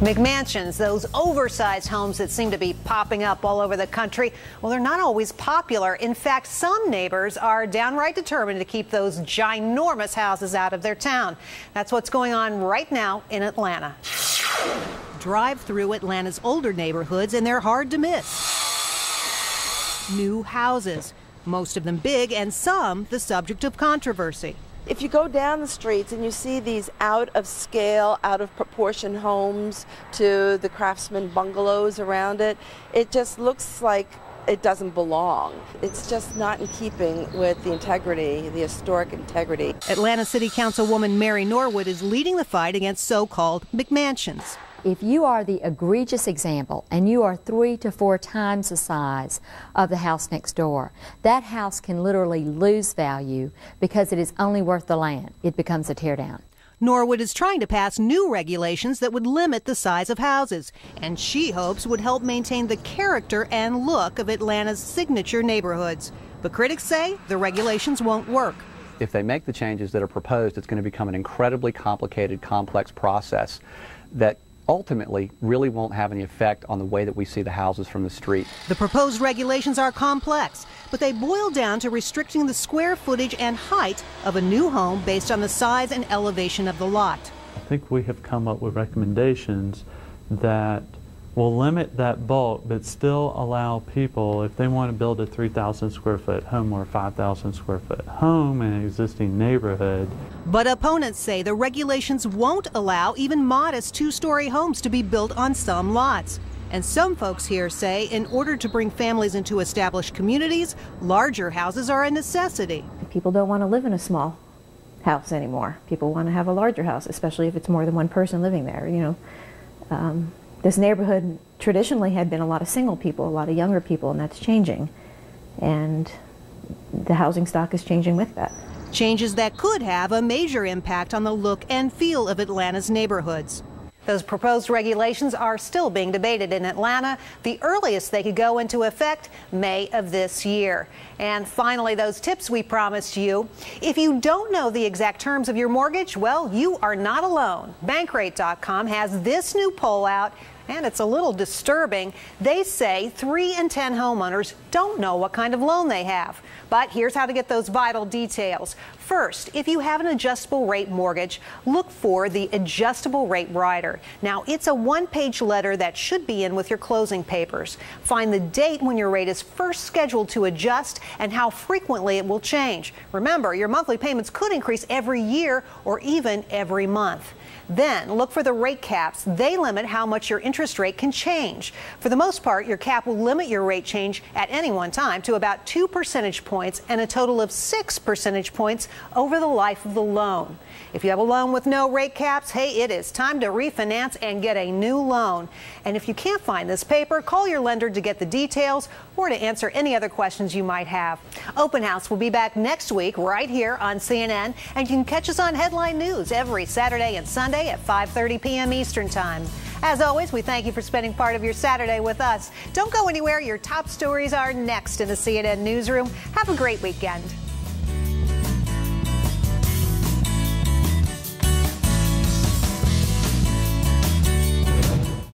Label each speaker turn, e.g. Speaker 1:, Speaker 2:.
Speaker 1: McMansions, those oversized homes that seem to be popping up all over the country, well, they're not always popular. In fact, some neighbors are downright determined to keep those ginormous houses out of their town. That's what's going on right now in Atlanta. Drive through Atlanta's older neighborhoods and they're hard to miss. New houses, most of them big and some the subject of controversy.
Speaker 2: If you go down the streets and you see these out of scale, out of proportion homes to the craftsman bungalows around it, it just looks like it doesn't belong. It's just not in keeping with the integrity, the historic integrity.
Speaker 1: Atlanta City Councilwoman Mary Norwood is leading the fight against so-called McMansions.
Speaker 3: If you are the egregious example and you are 3 to 4 times the size of the house next door, that house can literally lose value because it is only worth the land. It becomes a teardown.
Speaker 1: Norwood is trying to pass new regulations that would limit the size of houses, and she hopes would help maintain the character and look of Atlanta's signature neighborhoods. But critics say the regulations won't work.
Speaker 4: If they make the changes that are proposed, it's going to become an incredibly complicated, complex process that ultimately really won't have any effect on the way that we see the houses from the street.
Speaker 1: The proposed regulations are complex, but they boil down to restricting the square footage and height of a new home based on the size and elevation of the lot.
Speaker 5: I think we have come up with recommendations that will limit that bulk but still allow people, if they want to build a 3,000 square foot home or a 5,000 square foot home in an existing neighborhood.
Speaker 1: But opponents say the regulations won't allow even modest 2-story homes to be built on some lots. And some folks here say in order to bring families into established communities, larger houses are a necessity.
Speaker 6: People don't want to live in a small house anymore. People want to have a larger house, especially if it's more than one person living there. This neighborhood traditionally had been a lot of single people, a lot of younger people, and that's changing. And the housing stock is changing with that.
Speaker 1: Changes that could have a major impact on the look and feel of Atlanta's neighborhoods. Those proposed regulations are still being debated in Atlanta. The earliest they could go into effect, May of this year. And finally, those tips we promised you. If you don't know the exact terms of your mortgage, well, you are not alone. Bankrate.com has this new poll out, and it's a little disturbing. They say 3 in 10 homeowners don't know what kind of loan they have. But here's how to get those vital details. First, if you have an adjustable rate mortgage, look for the adjustable rate rider. Now, it's a 1-page letter that should be in with your closing papers. Find the date when your rate is first scheduled to adjust and how frequently it will change. Remember, your monthly payments could increase every year or even every month. Then look for the rate caps. They limit how much your interest rate can change. For the most part, your cap will limit your rate change at any one time to about 2 percentage points and a total of 6 percentage points over the life of the loan. If you have a loan with no rate caps, hey, it is time to refinance and get a new loan. And if you can't find this paper, call your lender to get the details or to answer any other questions you might have. Open House will be back next week right here on CNN, and you can catch us on Headline News every Saturday and Sunday at 5:30 p.m. Eastern Time. As always, we thank you for spending part of your Saturday with us. Don't go anywhere. Your top stories are next in the CNN newsroom. Have a great weekend.